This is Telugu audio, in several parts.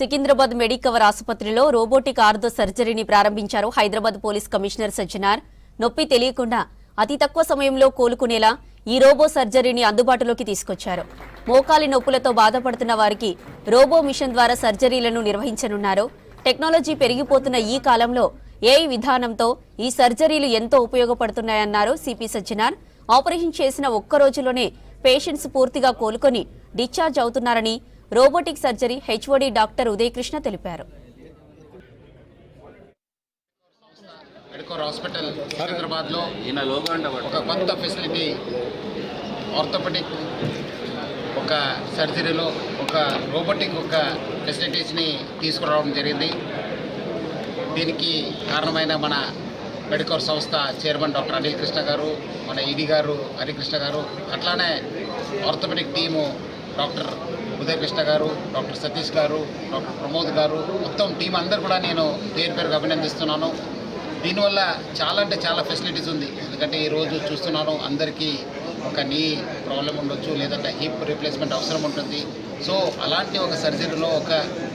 సికింద్రాబాద్ మెడికవర్ ఆసుపత్రిలో రోబోటిక్ ఆర్థో సర్జరీని ప్రారంభించారు హైదరాబాద్ పోలీస్ కమిషనర్ సజ్జనార్. నొప్పి తెలియకుండా అతి తక్కువ సమయంలో కోలుకునేలా ఈ రోబో సర్జరీని అందుబాటులోకి తీసుకొచ్చారు. మోకాలి నొప్పులతో బాధపడుతున్న వారికి రోబో మిషన్ ద్వారా సర్జరీలను నిర్వహించనున్నారు. టెక్నాలజీ పెరిగిపోతున్న ఈ కాలంలో ఏఐ విధానంతో ఈ సర్జరీలు ఎంతో ఉపయోగపడుతున్నాయన్నారు సిపి సజ్జనార్. ఆపరేషన్ చేసిన ఒక్క రోజులోనే పేషెంట్స్ పూర్తిగా కోలుకొని డిశ్చార్జ్ అవుతున్నారని robotic surgery HOD doctor Udayakrishna తెలిపారు. మెడికవర్ హాస్పిటల్ సికింద్రాబాద్లో ఒక కొత్త ఫెసిలిటీ ఆర్థోపెడిక్ ఒక సర్జరీలో ఒక రోబోటిక్ ఒక ఫెసిలిటీస్ని తీసుకురావడం జరిగింది. దీనికి కారణమైన మన మెడికవర్ సంస్థ చైర్మన్ డాక్టర్ అనిల్ కృష్ణ గారు, మన ఈడీ గారు హరికృష్ణ గారు, అట్లానే ఆర్థోపెడిక్ టీము డాక్టర్ ఉదయకృష్ణ గారు, డాక్టర్ సతీష్ గారు, డాక్టర్ ప్రమోద్ గారు, మొత్తం టీం అందరు కూడా నేను పేరు పేరుగా అభినందిస్తున్నాను. దీనివల్ల చాలా అంటే చాలా ఫెసిలిటీస్ ఉంది. ఎందుకంటే ఈరోజు చూస్తున్నాను అందరికీ ఒక నీ ప్రాబ్లం ఉండొచ్చు, లేదంటే హిప్ రీప్లేస్మెంట్ అవసరం ఉంటుంది. సో అలాంటి ఒక సర్జరీలో ఒక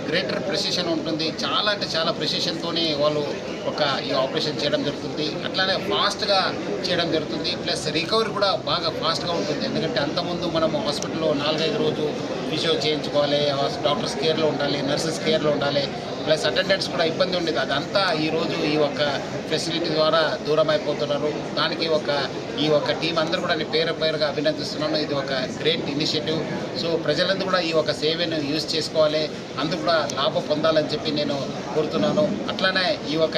గ్రేటర్ ప్రెసిషన్ ఉంటుంది. చాలా అంటే చాలా ప్రెసిషన్తోనే వాళ్ళు ఒక ఈ ఆపరేషన్ చేయడం జరుగుతుంది. అట్లానే ఫాస్ట్గా చేయడం జరుగుతుంది. ప్లస్ రికవరీ కూడా బాగా ఫాస్ట్గా ఉంటుంది. ఎందుకంటే అంతకుముందు మనము హాస్పిటల్లో 4-5 రోజు ఫిజియో చేయించుకోవాలి, డాక్టర్స్ కేర్లో ఉండాలి, నర్సెస్ కేర్లో ఉండాలి, ప్లస్ అటెండెంట్స్ కూడా ఇబ్బంది ఉండేది. అదంతా ఈరోజు ఈ ఒక ఫెసిలిటీ ద్వారా దూరం అయిపోతున్నారు. దానికి ఈ ఒక టీం అందరూ కూడా నేను పేరుగా అభినందిస్తున్నాను. ఇది ఒక గ్రేట్ ఇనిషియేటివ్. సో ప్రజలందరూ కూడా ఈ ఒక సేవను యూజ్ చేసుకోవాలి, అందరూ కూడా లాభం పొందాలని చెప్పి నేను కోరుతున్నాను. అట్లానే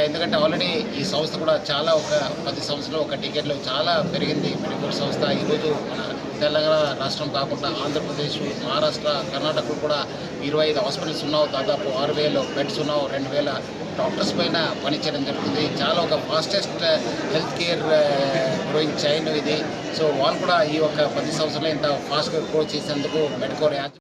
ఎందుకంటే ఆల్రెడీ ఈ సంస్థ కూడా చాలా ఒక 10 సంవత్సరాలు ఒక టికెట్లు చాలా పెరిగింది. మెడికవర్ సంస్థ ఈరోజు మన తెలంగాణ రాష్ట్రం కాకుండా ఆంధ్రప్రదేశ్, మహారాష్ట్ర, కర్ణాటకలో కూడా 25 హాస్పిటల్స్ ఉన్నావు, దాదాపు 6,000 బెడ్స్ ఉన్నావు, 2,000 డాక్టర్స్ పైన పనిచేయడం జరుగుతుంది. చాలా ఒక fastest health care growing chain ఇది. సో వాళ్ళు కూడా ఈ ఒక 10 సంవత్సరాలు ఇంత ఫాస్ట్గా గ్రో చేసేందుకు మెడికవర్